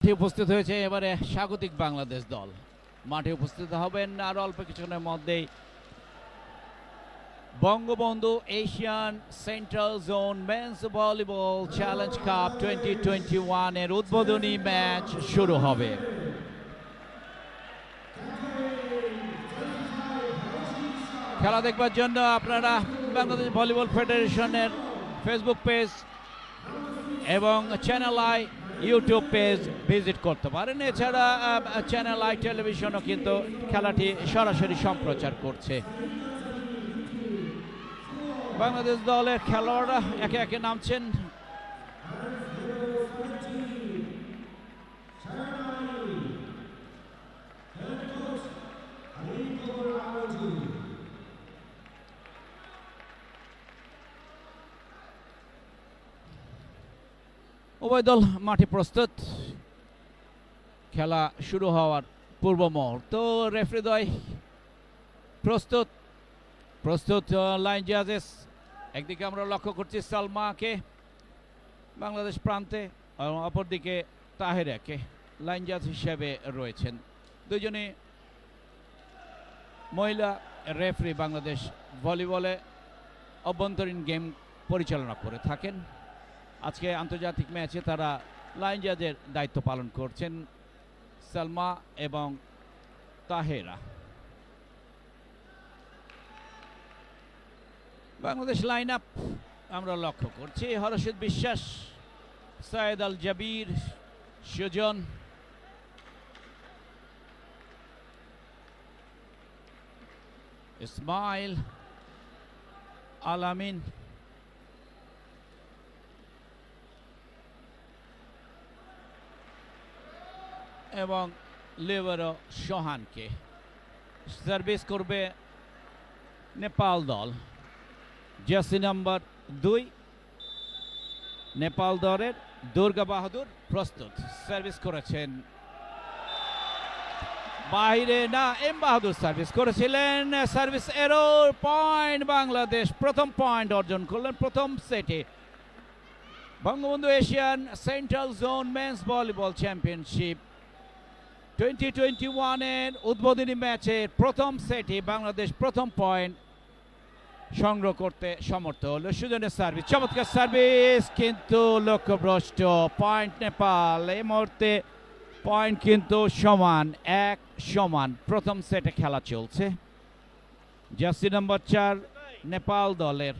মাঠে উপস্থিত হয়েছে এবারে স্বাগতিক বাংলাদেশ দল। মাঠে উপস্থিত হবেন আর অল্প কিছুক্ষণের মধ্যেই Bangabandhu Asian central zone men's volleyball challenge cup 2021 এর উদ্বোধনী ম্যাচ শুরু হবে। খেলা দেখবার জন্য আপনারা বাংলাদেশ ভলিবল ফেডারেশনের ফেসবুক পেজ এবং channel I YouTube page visit করতে পারেন। এছাড়া চ্যানেল আই টেলিভিশনও কিন্তু খেলাটি সরাসরি সম্প্রচার করছে। বাংলাদেশ দলের খেলোয়াড়রা একে একে নামছেন। উভয় দল মাঠে প্রস্তুত। খেলা শুরু হওয়ার পূর্ব মুহূর্ত। রেফারি দ্বয় প্রস্তুত প্রস্তুত লাইন জাজেস। একদিকে আমরা লক্ষ্য করছি সালমাকে বাংলাদেশ প্রান্তে, অপরদিকে তাহেরাকে লাইন জাজ হিসেবে রয়েছেন। দুজনে মহিলা রেফারি বাংলাদেশ ভলিবলে অভ্যন্তরীণ গেম পরিচালনা করে থাকেন। আজকে আন্তর্জাতিক ম্যাচে তারা লাইন জাজের দায়িত্ব পালন করছেন সালমা এবং তাহেরা। বাংলাদেশ লাইন আপ আমরা লক্ষ্য করছি। হরষিত বিশ্বাস, সায়েদ আল জাবির, সুজন, ইসমাইল, আলামিন, এবং লিবারো সোহানকে। সার্ভিস করবে নেপাল দল। জার্সি নাম্বার 2 নেপাল দলের দুর্গা বাহাদুর প্রস্তুত। সার্ভিস করেছেন বাইরে, না, এম বাহাদুর সার্ভিস করেছিলেন। Service error, point Bangladesh. প্রথম পয়েন্ট অর্জন করলেন প্রথম সেটে। Bangabandhu Asian central zone men's volleyball championship 2021 এর উদ্বোধনী ম্যাচের প্রথম সেটে বাংলাদেশ প্রথম পয়েন্ট সংগ্রহ করতে সমর্থ হলো। সুজনের সার্ভিস, চমৎকার সার্ভিস, কিন্তু লক্ষ্যভ্রষ্ট। পয়েন্ট নেপাল। এই মুহূর্তে পয়েন্ট কিন্তু সমান, 1-1। প্রথম সেটে খেলা চলছে। জার্সি নাম্বার 4 নেপাল দলের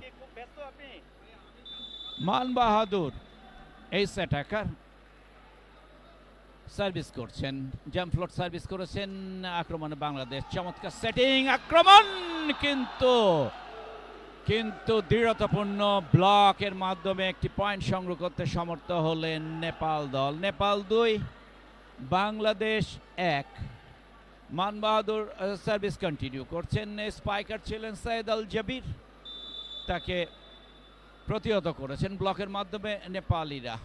মান বাহাদুর এই অ্যাটাকার সার্ভিস করছেন। জাম্প ফ্লোট সার্ভিস করেছেন। আক্রমণে বাংলাদেশ, চমৎকার সেটিং, আক্রমণ, কিন্তু দৃঢ়তাপূর্ণ ব্লকের মাধ্যমে একটি পয়েন্ট সংগ্রহ করতে সমর্থ হলেন নেপাল দল। নেপাল 2 বাংলাদেশ 1। মান বাহাদুর সার্ভিস কন্টিনিউ করছেন। স্পাইকার ছিলেন সায়েদ আল জাবির, তাকে প্রতিহত করেছেন ব্লকের মাধ্যমে নেপালিরা।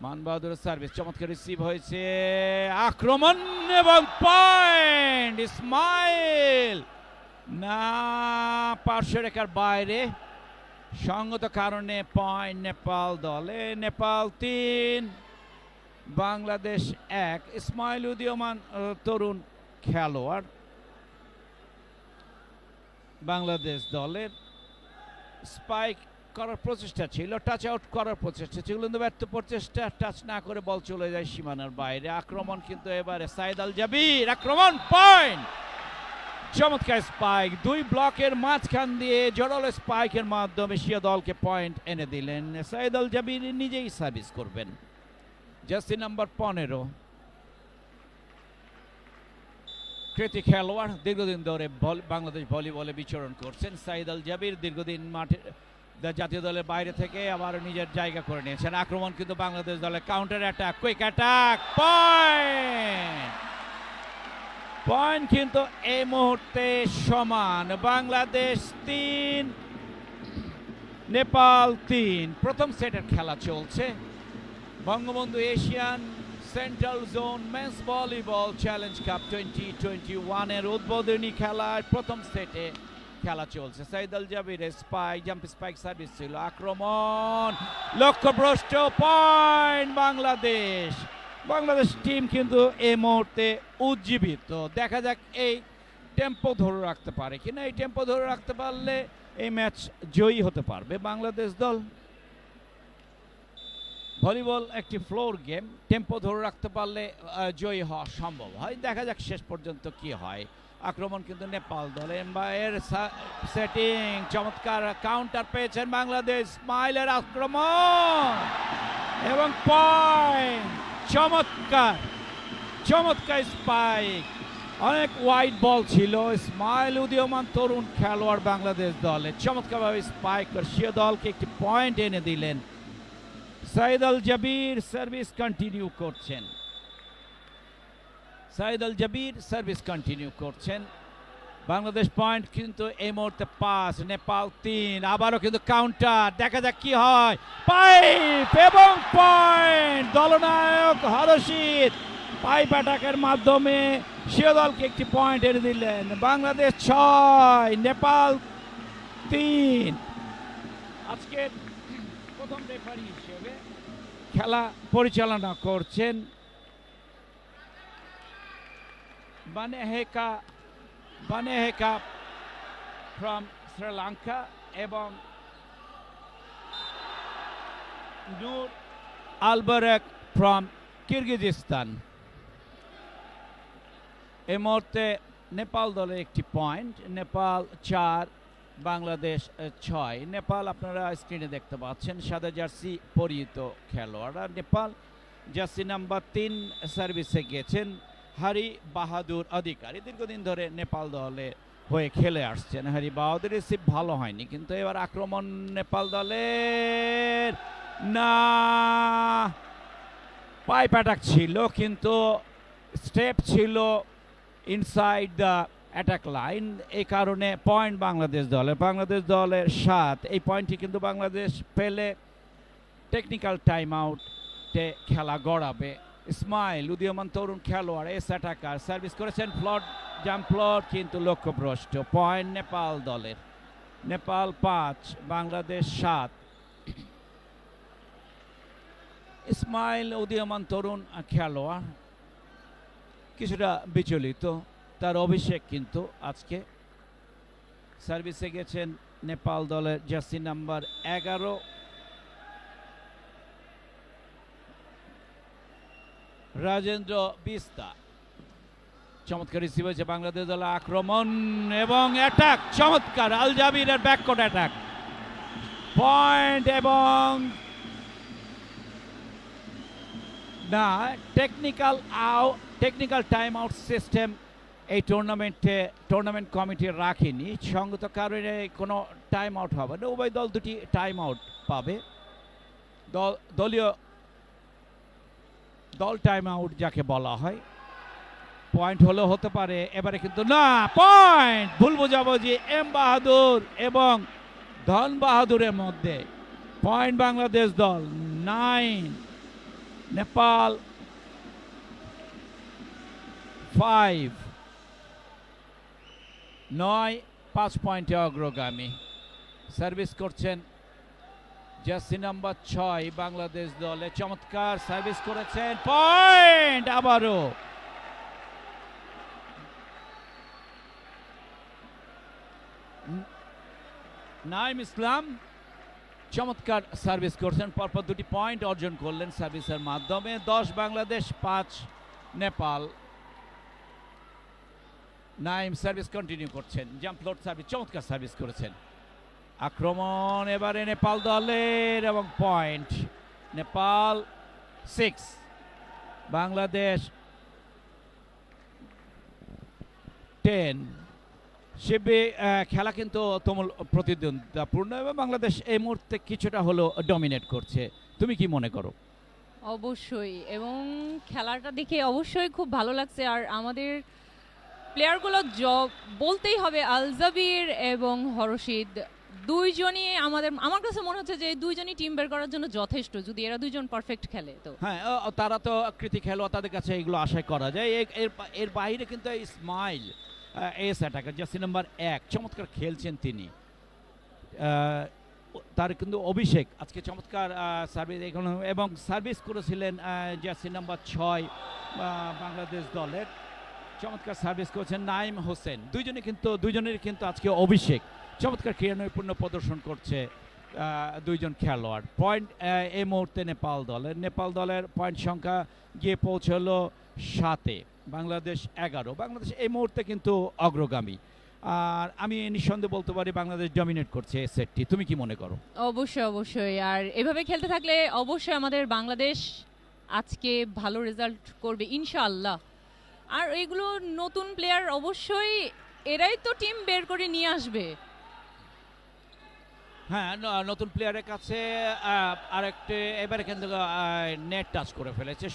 মান বাহাদুরের সার্ভিস, চমৎকার রিসিভ হয়েছে, আক্রমণ এবং পয়েন্ট। ইসমাইল, না, পার্শ্বরেখার বাইরে, সঙ্গত কারণে পয়েন্ট নেপাল দলে। নেপাল 3 বাংলাদেশ 1। ইসমাইল উদীয়মান তরুণ খেলোয়াড় বাংলাদেশ দলের। স্পাইক করার প্রচেষ্টা ছিল, টাচ আউট করার প্রচেষ্টা ছিল, কিন্তু ব্যর্থ প্রচেষ্টা। টাচ না করে বল চলে যায় সীমানার বাইরে। আক্রমণ কিন্তু এবারে সায়েদ আল জাবির, আক্রমণ, পয়েন্ট। চমৎকার স্পাইক, 2 ব্লকের মাঝখান দিয়ে জোরালো স্পাইকের মাধ্যমে এশিয়া দলকে পয়েন্ট এনে দিলেন। সায়েদ আল জাবির নিজেই সার্ভিস করবেন। জার্সি নাম্বার 15 কৃতি খেলোয়াড়, দীর্ঘদিন ধরে বাংলাদেশ ভলিবলে বিচরণ করছেন। সায়েদ আল জাবির দীর্ঘদিন মাঠে জাতীয় দলের বাইরে থেকে আবার নিজের জায়গা করে নিয়েছেন। আক্রমণ কিন্তু বাংলাদেশ দলের, counter attack, quick attack, point কিন্তু এই মুহূর্তে সমান। বাংলাদেশ 3 নেপাল 3। প্রথম সেটের খেলা চলছে। Bangabandhu Asian central zone men's volleyball challenge cup 2021 এর উদ্বোধনী খেলার প্রথম সেটে খেলা চলছে। Saeed Al Jabir spike, jump spike service ছিল, আক্রমণ লক্ষ্যভ্রষ্ট, পয়েন্ট বাংলাদেশ। বাংলাদেশ টিম কিন্তু এই মুহূর্তে উজ্জীবিত। দেখা যাক এই টেম্পো ধরে রাখতে পারে কিনা। এই টেম্পো ধরে রাখতে পারলে এই ম্যাচ জয়ী হতে পারবে বাংলাদেশ দল। ভলিবল একটি ফ্লোর গেম, টেম্পো ধরে রাখতে পারলে জয়ী হওয়া সম্ভব হয়। দেখা যাক শেষ পর্যন্ত কি হয়। আক্রমণ কিন্তু নেপাল দলের, এর সেটিং, চমৎকার কাউন্টার পেয়েছেন বাংলাদেশ। ইসমাইলের আক্রমণ এবং পয়েন্ট, চমৎকার চমৎকার স্পাইক। অনেক ওয়াইড বল ছিল। ইসমাইল উদীয়মান তরুণ খেলোয়াড় বাংলাদেশ দলে চমৎকারভাবে স্পাইক করে সে দলকে একটি পয়েন্ট এনে দিলেন। সাইদ আল জাবির সার্ভিস কন্টিনিউ করছেন। সাইদ আল জাবির সার্ভিস কন্টিনিউ করছেন। বাংলাদেশ পয়েন্ট কিন্তু এই মুহূর্তে 5, নেপাল 3। আবারও কিন্তু কাউন্টার, দেখা যাক কি হয়। পাইপ এবং পয়েন্ট, দলনায়ক হরশিদ পাইপ অ্যাটাকের মাধ্যমে সে দলকে একটি পয়েন্ট এনে দিলেন। বাংলাদেশ 6, নেপাল 3। আজকের প্রথম রেফারি হিসেবে খেলা পরিচালনা করছেন বানেহেকা ফ্রম শ্রীলঙ্কা এবং নূর আলবারেক ফ্রম কিরগিজস্তান। এই মুহূর্তে নেপাল দলের একটি পয়েন্ট, নেপাল 4, বাংলাদেশ 6। নেপাল আপনারা স্ক্রিনে দেখতে পাচ্ছেন, সাদা জার্সি পরিহিত খেলোয়াড়রা। নেপাল জার্সি নাম্বার 3 সার্ভিসে গিয়েছেন হরি বাহাদুর অধিকারী। দীর্ঘদিন ধরে নেপাল দলে হয়ে খেলে আসছেন হরি বাহাদুর। রিসিভ ভালো হয়নি, কিন্তু এবার আক্রমণ নেপাল দলের, না পাইপ অ্যাটাক ছিল কিন্তু স্টেপ ছিল ইনসাইড দ্য অ্যাটাক লাইন। এই কারণে পয়েন্ট বাংলাদেশ দলের। বাংলাদেশ দলের 7। এই পয়েন্টটি কিন্তু বাংলাদেশ পেলে টেকনিক্যাল টাইম আউটে খেলা গড়াবে। ইসমাইল উদীয়মান তরুণ খেলোয়াড়, এস অ্যাটাকার, সার্ভিস করেছেন ফ্লট, জাম্প ফ্লট কিন্তু লক্ষ্যভ্রষ্ট। পয়েন্ট নেপাল দলের। নেপাল 5, বাংলাদেশ 7। ইসমাইল উদীয়মান তরুণ খেলোয়াড়, কিছুটা বিচলিত, তার অভিষেক কিন্তু আজকে। সার্ভিসে গেছেন নেপাল দলের জার্সি নাম্বার 11 রাজেন্দ্র বিস্তা। চমৎকার রিসিভ হয়েছে বাংলাদেশ দলের। আক্রমণ এবং অ্যাটাক, চমৎকার আল জাবিরের ব্যাককোর্ট অ্যাটাক, পয়েন্ট এবং না টেকনিক্যাল টাইম আউট সিস্টেম এই টুর্নামেন্ট কমিটি রাখেনি। সঙ্গত কারণে কোনো টাইম আউট হবে না। উভয় দল দুটি টাইম আউট পাবে। দল টাইম আউট যাকে বলা হয়। পয়েন্ট হলেও হতে পারে, এবারে কিন্তু না, পয়েন্ট। ভুল বোঝাবুঝি এম বাহাদুর এবং ধন বাহাদুরের মধ্যে। পয়েন্ট বাংলাদেশ দল 9, নেপাল 5। 5 পয়েন্টে অগ্রগামী। সার্ভিস করছেন জার্সি নাম্বার 6 বাংলাদেশ দলে। চমৎকার সার্ভিস করেছেন, পয়েন্ট আবারও। নাইম ইসলাম চমৎকার সার্ভিস করছেন, পরপর দুটি পয়েন্ট অর্জন করলেন সার্ভিসের মাধ্যমে। 10 বাংলাদেশ, 5 নেপাল। নাইম সার্ভিস কন্টিনিউ করছেন, জাম্প ফ্লোট সার্ভিস, চমৎকার সার্ভিস করেছেন। আক্রমণ এবারে নেপাল দলের এবং পয়েন্ট। নেপাল 6, বাংলাদেশ 10। শিবে খেলা কিন্তু তুমুল প্রতিদ্বন্দ্বিতাপূর্ণ এবং বাংলাদেশ এই মুহূর্তে কিছুটা হলো ডমিনেট করছে। তুমি কি মনে করো? অবশ্যই, এবং খেলাটা দেখে অবশ্যই খুব ভালো লাগছে। আর আমাদের প্লেয়ারগুলো বলতেই হবে, আল জাবির এবং হরশিদ দুইজনই আমার কাছে মনে হচ্ছে যে দুইজনই টিম বের করার জন্য যথেষ্ট, যদি এরা দুইজন পারফেক্ট খেলে তো। হ্যাঁ, তারা তো কৃতি খেলোয়াড়, তাদের কাছে এগুলো আশা করা যায়। এর বাইরে কিন্তু Ismail S attacker jersey number 1 চমৎকার খেলছেন তিনি। আহ, তার কিন্তু অভিষেক আজকে চমৎকার সার্ভিস এবং সার্ভিস করেছিলেন জার্সি নাম্বার 6 বাংলাদেশ দলের। চমৎকার সার্ভিস করেছেন নাইম হোসেন। দুইজনের কিন্তু আজকে অভিষেক। চমৎকার ক্রীড়া নৈপুণ্য প্রদর্শন করছে দুইজন খেলোয়াড়। পয়েন্ট এই মুহূর্তে নেপাল দলের পয়েন্ট সংখ্যা গিয়ে পৌঁছলো 7-এ, বাংলাদেশ 11। বাংলাদেশ এই মুহূর্তে কিন্তু অগ্রগামী। আর আমি নিঃসন্দেহে বলতে পারি বাংলাদেশ ডমিনেট করছে এই সেটটি। তুমি কি মনে করো? অবশ্যই আর এভাবে খেলতে থাকলে অবশ্যই আমাদের বাংলাদেশ আজকে ভালো রেজাল্ট করবে ইনশাআল্লাহ। আর এইগুলো নতুন প্লেয়ার, অবশ্যই এরাই তো টিম বের করে নিয়ে আসবে। হ্যাঁ, নতুন প্লেয়ারের কাছে আরেকটি এবারে কিন্তু নেট টাচ করে ফেলেছে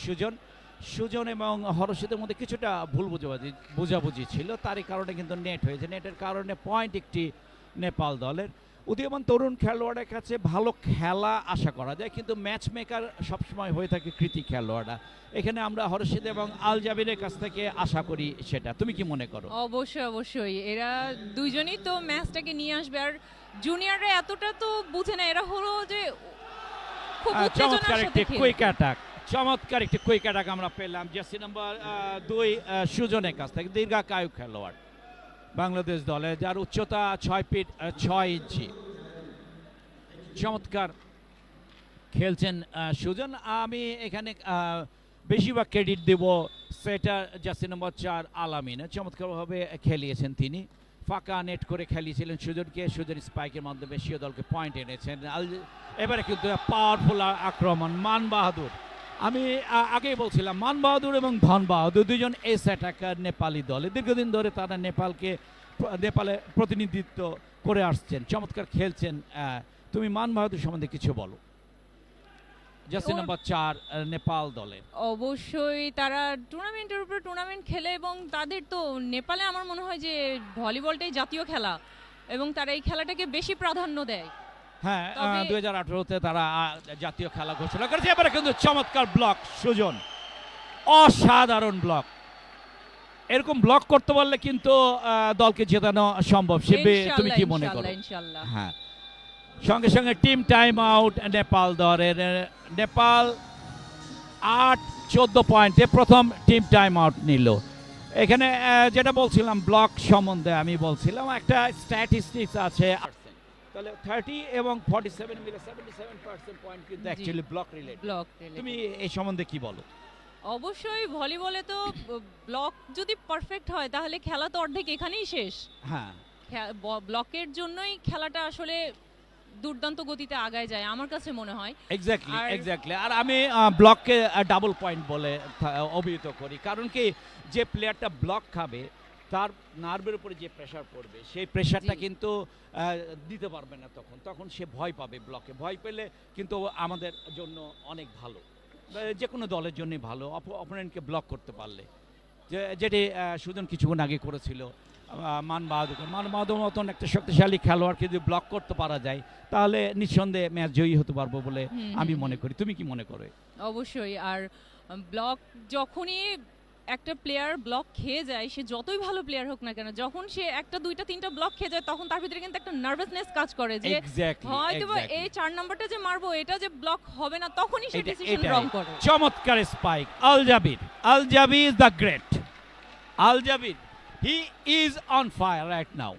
সুজন এবং হরষিতের মধ্যে কিছুটা ভুল বোঝাবুঝি ছিল, তারই কারণে কিন্তু নেট হয়েছে। নেটের কারণে পয়েন্ট একটি নেপাল দলের। উদীয়মান তরুণ খেলোয়াড়ের কাছে ভালো খেলা আশা করা যায়, কিন্তু ম্যাচ মেকার সবসময় হয়ে থাকে কৃতি খেলোয়াড়রা। এখানে আমরা হরষিদ এবং আল জাবিরের কাছ থেকে আশা করি সেটা। তুমি কি মনে করো? অবশ্যই এরা দুইজনই তো ম্যাচটাকে নিয়ে আসবে। আর জুনিয়ররা এতটা তো বুঝে না, এরা হলো যে খুব চমৎকার উত্তেজনার একটি সাথে কুইক অ্যাটাক আমরা পেলাম জার্সি নাম্বার 2 সুজনের কাছ থেকে। দীর্ঘাকায়ু খেলোয়াড় বাংলাদেশ দলে, যার উচ্চতা 6 ফিট 6 ইঞ্চি। চমৎকার খেলছেন সুজন। আমি এখানে বেশিরভাগ ক্রেডিট দেব সেটা জার্সি নাম্বার 4 আলামিন। চমৎকারভাবে খেলিয়েছেন তিনি, ফাঁকা নেট করে খেলিয়েছিলেন সুজন স্পাইকের মাধ্যমে স্বীয় দলকে পয়েন্ট এনেছেন। এবারে কিন্তু পাওয়ারফুল আক্রমণ মান বাহাদুর। আমি আগেই বলছিলাম মান বাহাদুর এবং ধন বাহাদুর দুজন এস অ্যাটাকার নেপালি দলে। দীর্ঘদিন ধরে তারা নেপালে প্রতিনিধিত্ব করে আসছেন, চমৎকার খেলছেন। তুমি মান বাহাদুর সম্বন্ধে কিছু বলো, জার্সি নাম্বার 4 নেপাল দলের। অবশ্যই তারা টুর্নামেন্টের উপরে টুর্নামেন্ট খেলে এবং তাদের তো নেপালে আমার মনে হয় যে ভলিবলটাই জাতীয় খেলা এবং তারা এই খেলাটাকে বেশি প্রাধান্য দেয়। হ্যাঁ, তবে 2018-তে তারা জাতীয় খেলা ঘোষণা করেছে। এবারে কিন্তু চমৎকার ব্লক সুজন, অসাধারণ ব্লক। এরকম ব্লক করতে পারলে কিন্তু দলকে জেতানো সম্ভব। তুমি কি মনে করো? ইনশাআল্লাহ। হ্যাঁ, সঙ্গে সঙ্গে টিম টাইম আউট নেপাল দলের। নেপাল 8-14 পয়েন্টে প্রথম টিম টাইম আউট নিল। এখানে যেটা বলছিলাম ব্লক সম্বন্ধে, আমি বলছিলাম একটা স্ট্যাটিস্টিক্স আছে, তাহলে 30 এবং 47 মিলে 77% পয়েন্ট কিন্তু অ্যাকচুয়ালি ব্লক রিলেটেড। তুমি এই সম্বন্ধে কি বলো? অবশ্যই ভলিবলে তো ব্লক যদি পারফেক্ট হয় তাহলে খেলা তো অর্ধেক এখানেই শেষ। হ্যাঁ, ব্লকের জন্যই খেলাটা আসলে দুর্দান্ত গতিতে আগায় যায় আমার কাছে মনে হয়। এক্স্যাক্টলি। আর আমি ব্লককে ডাবল পয়েন্ট বলে অভিহিত করি, কারণ কি যে প্লেয়ারটা ব্লক খাবে তার নার্ভের উপরে যে প্রেশার পড়বে সেই প্রেশারটা কিন্তু দিতে পারবে না। তখন সে ভয় পাবে। ব্লকে ভয় পেলে কিন্তু আমাদের জন্য অনেক ভালো, যে কোনো দলের জন্যই ভালো অপোনেন্টকে ব্লক করতে পারলে, যেটি সুজন কিছুক্ষণ আগে করেছিল মান বাহাদুর মতন একটা শক্তিশালী খেলোয়াড়কে যদি ব্লক করতে পারা যায় তাহলে নিঃসন্দেহে ম্যাচ জয়ী হতে পারবো বলে আমি মনে করি। তুমি কি মনে করো? অবশ্যই। আর ব্লক যখনই একটা প্লেয়ার ব্লক খেয়ে যায়, সে যতই ভালো প্লেয়ার হোক না কেন, যখন সে একটা দুইটা তিনটা ব্লক খেয়ে যায় তখন তার ভিতরে কিন্তু একটা নার্ভাসনেস কাজ করে যে হয়তো এই 4 নাম্বারটা যে মারবো এটা যে ব্লক হবে না, তখনই সে ডিসিশন রং করে। চমৎকার spike Al Jabir is the great. Al Jabir, he is on fire right now.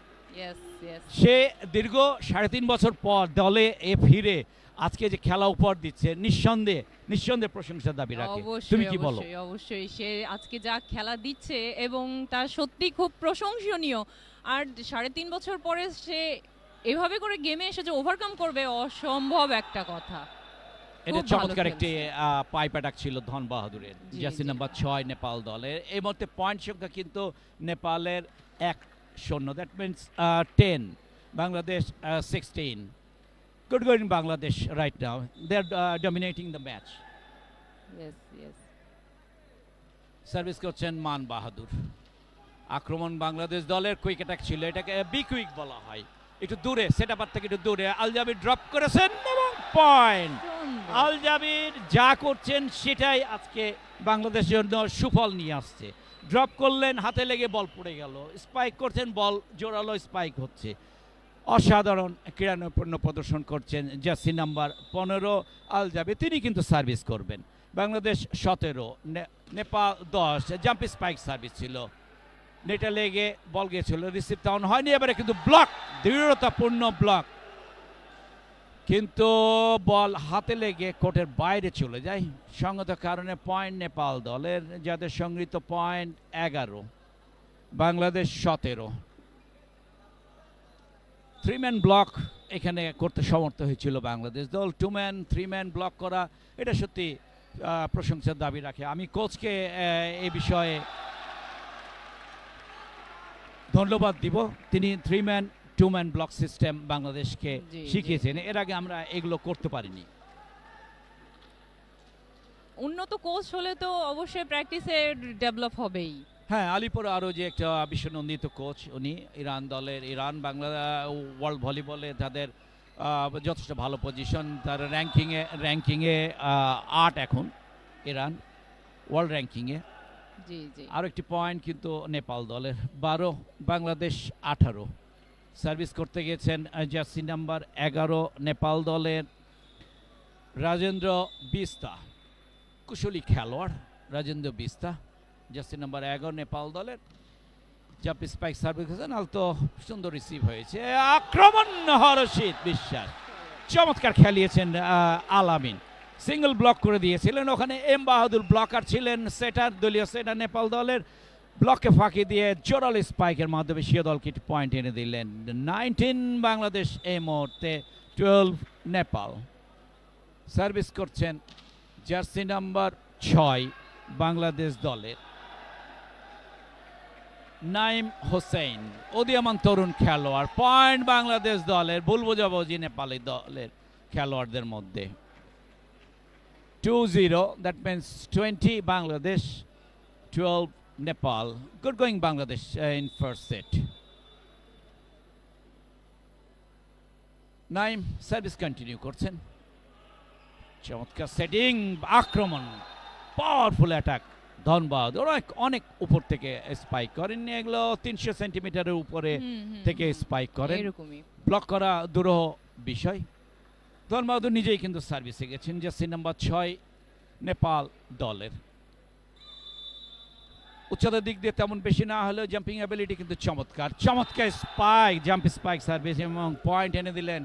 সে দীর্ঘ 3.5 বছর পর দলে ফিরে আজকে যে খেলা উপহার দিচ্ছে নিঃসন্দেহে প্রশংসার দাবি রাখে। তুমি কি বলো? অবশ্যই সে আজকে যা খেলা দিচ্ছে এবং তা সত্যি খুব প্রশংসনীয়। আর 3.5 বছর পরে সে এভাবে করে গেমে এসে যে ওভারকাম করবে, অসম্ভব একটা কথা। এটা চমৎকার একটি পাইপ অ্যাটাক ছিল ধন বাহাদুরের, জার্সি নাম্বার 6 নেপাল দলের। এই মুহূর্তে পয়েন্ট সংখ্যা কিন্তু নেপালের 1-0, that means 10, Bangladesh 16. Good going Bangladesh right now. They're dominating the match. Yes. Service করছেন মান বাহাদুর। আক্রমণ বাংলাদেশ দলের কুইক অ্যাটাক ছিল, এটাকে বি কুইক বলা হয়। একটু দূরে, সেট আপার থেকে একটু দূরে আল জাবির ড্রপ করেছেন এবং পয়েন্ট। সুন্দর। আল জাবির যা করছেন সেটাই আজকে বাংলাদেশের জন্য সুফল নিয়ে আসছে। ড্রপ করলেন, হাতে লেগে বল পড়ে গেল, স্পাইক করছেন, বল জোরালো স্পাইক হচ্ছে। অসাধারণ ক্রীড়ানৈপুণ্য প্রদর্শন করছেন জার্সি নাম্বার 15 আল জাবির। তিনি কিন্তু সার্ভিস করবেন। বাংলাদেশ 17, নেপাল 10। জাম্পি স্পাইক সার্ভিস ছিল, নেটা লেগে বল গিয়েছিল, রিসিভ টাউন হয়নি। এবারে কিন্তু ব্লক, দৃঢ়তাপূর্ণ ব্লক, কিন্তু বল হাতে লেগে কোর্টের বাইরে চলে যায়। সঙ্গত কারণে পয়েন্ট নেপাল দলের, যাদের সংগৃহীত পয়েন্ট 11, বাংলাদেশ 17। 3-ম্যান ব্লক এখানে করতে সমর্থ হয়েছিল বাংলাদেশ দল। 2-ম্যান 3-ম্যান ব্লক করা, এটা সত্যি প্রশংসার দাবি রাখে। আমি কোচকে এই বিষয়ে ধন্যবাদ দিব। তিনি 3-ম্যান 2-ম্যান ব্লক সিস্টেম বাংলাদেশকে জি, শিখিয়েছেন। এর আগে আমরা এগুলো করতে পারিনি। উন্নত কোচ হলে তো অবশ্যই প্র্যাকটিসে ডেভেলপ হবেই। হ্যাঁ, আলিপুর আরও যে একটা বিশ্বনন্দিত কোচ, উনি ইরান দলের, ইরান বাংলা ওয়ার্ল্ড ভলিবলে তাদের যথেষ্ট ভালো পজিশন। তার র্যাঙ্কিংয়ে 8 এখন ইরান, ওয়ার্ল্ড র্যাঙ্কিংয়ে। জি জি। আরও একটি পয়েন্ট কিন্তু নেপাল দলের, 12, বাংলাদেশ 18। সার্ভিস করতে গেছেন জার্সি নাম্বার 11 নেপাল দলের রাজেন্দ্র বিস্তা, কুশলী খেলোয়াড় রাজেন্দ্র বিস্তা, জার্সি নাম্বার 11 নেপাল দলের। জাম্প স্পাইক সার্ভিস করেছেন, আলতো সুন্দর রিসিভ হয়েছে। আক্রমণ হরষিত বিশ্বাস, চমৎকার খেলিয়েছেন আলামিন, সিঙ্গল ব্লক করে দিয়েছিলেন। ওখানে এম বাহাদুর ব্লকার ছিলেন, সেটার দলীয় সেটার নেপাল দলের। ব্লককে ফাঁকি দিয়ে জোরাল স্পাইকের মাধ্যমে সিও দলকে পয়েন্ট এনে দিলেন। 19 বাংলাদেশ এই মুহূর্তে, 12 নেপাল। সার্ভিস করছেন জার্সি নাম্বার 6 বাংলাদেশ দলের নাইম হোসেন, উদীয়মান তরুণ খেলোয়াড়। পয়েন্ট বাংলাদেশ দলের, ভুল বোঝাবুঝি নেপালি দলের খেলোয়াড়দের মধ্যে। 2-0, that means 20 Bangladesh, 12 Nepal. Good going Bangladesh in first set. Naim service continue করছেন, চমৎকার সেটিং, আক্রমণ, পাওয়ারফুল অ্যাটাক। ধনবাদ অনেক উপর থেকে স্পাইক করেন, এগুলো 300 সেন্টিমিটারের উপরে থেকে স্পাইক করেন। এরকমই ব্লক করা দুরূহ বিষয়। ধনবাহাদুর নিজেই কিন্তু সার্ভিসে গেছেন জার্সি নাম্বার 6 নেপাল দলের। উচ্চতার দিক দিয়ে তেমন বেশি না হলেও জাম্পিং অ্যাবিলিটি কিন্তু চমৎকার। চমৎকার স্পাইক, জাম্প স্পাইক সার্ভিস এবং পয়েন্ট এনে দিলেন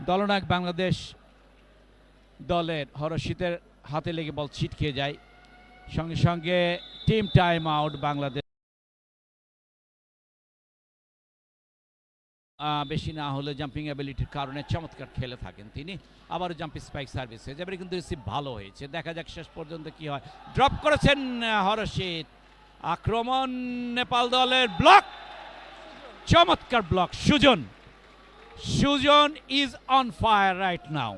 দলনায়ক বাংলাদেশ দলের। হরষিতের হাতে লেগে বল ছিটকে যায়, সঙ্গে সঙ্গে টিম টাইম আউট বাংলাদেশ। বেশি না হলে জাম্পিং অ্যাবিলিটির কারণে চমৎকার খেলে থাকেন তিনি। আবার জাম্প স্পাইক সার্ভিস হয়েছে, এবারে কিন্তু রিসিভ ভালো হয়েছে। দেখা যাক শেষ পর্যন্ত কি হয়। ড্রপ করেছেন হরষিত, আক্রমণ নেপাল দলের, ব্লক, চমৎকার block. Sujan is on fire right now,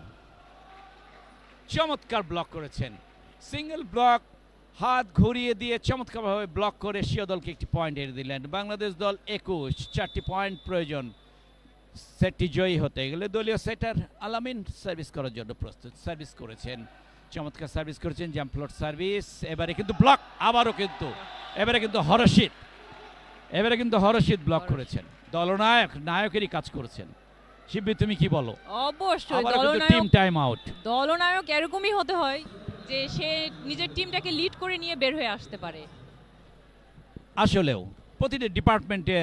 চমৎকার ব্লক করেছেন। সিঙ্গেল ব্লক, হাত ঘুরিয়ে দিয়ে চমৎকারভাবে ব্লক করে সিও দলকে একটি পয়েন্ট এনে দিলেন। বাংলাদেশ দল 21, 4টি পয়েন্ট প্রয়োজন সেটটি জয়ী হতে গেলে। দলীয় সেটার আলামিন সার্ভিস করার জন্য প্রস্তুত, সার্ভিস করেছেন, চমৎকার সার্ভিস করেছেন, জাম্প ফ্লোট সার্ভিস। এবারে কিন্তু ব্লক, আবারও কিন্তু এবারে কিন্তু হরষিত ব্লক করেছেন। দলনায়ক, নায়কেরই কাজ করেছেন। শিববি, তুমি কি বলো? অবশ্যই টিম টাইম আউট। দলনায়ক এরকমই হতে হয় যে সে নিজের টিমটাকে লিড করে নিয়ে বের হয়ে আসতে পারে। আসলেও প্রতিটি ডিপার্টমেন্টে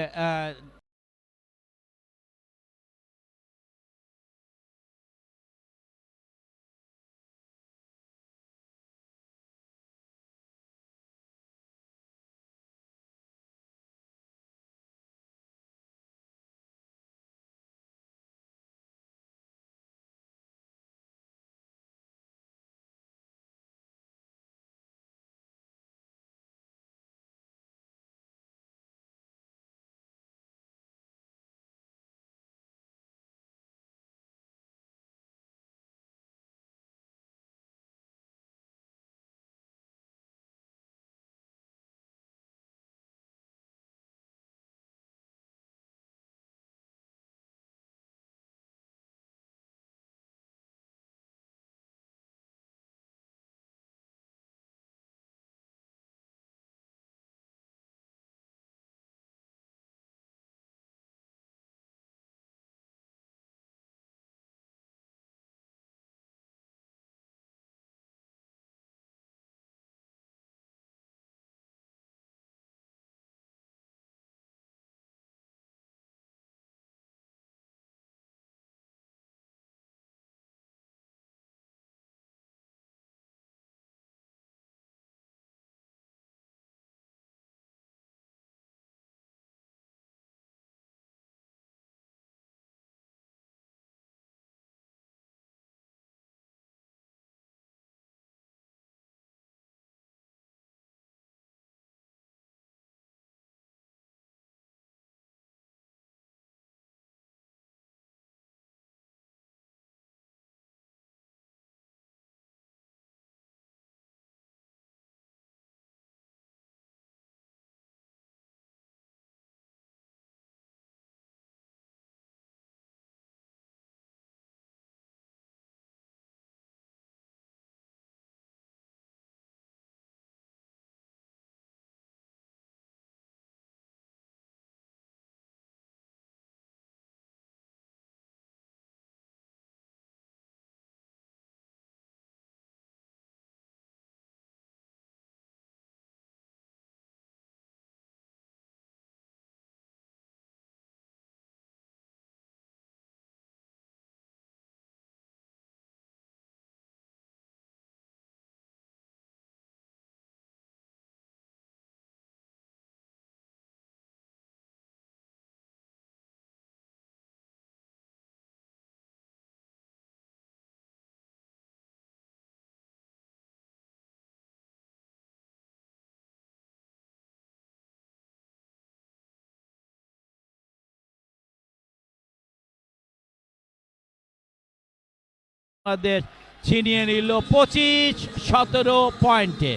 বাংলাদেশ ছিনিয়ে নিল 25-17 পয়েন্টে।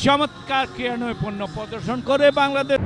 চমৎকার ক্রীড়া নৈপুণ্য প্রদর্শন করে বাংলাদেশ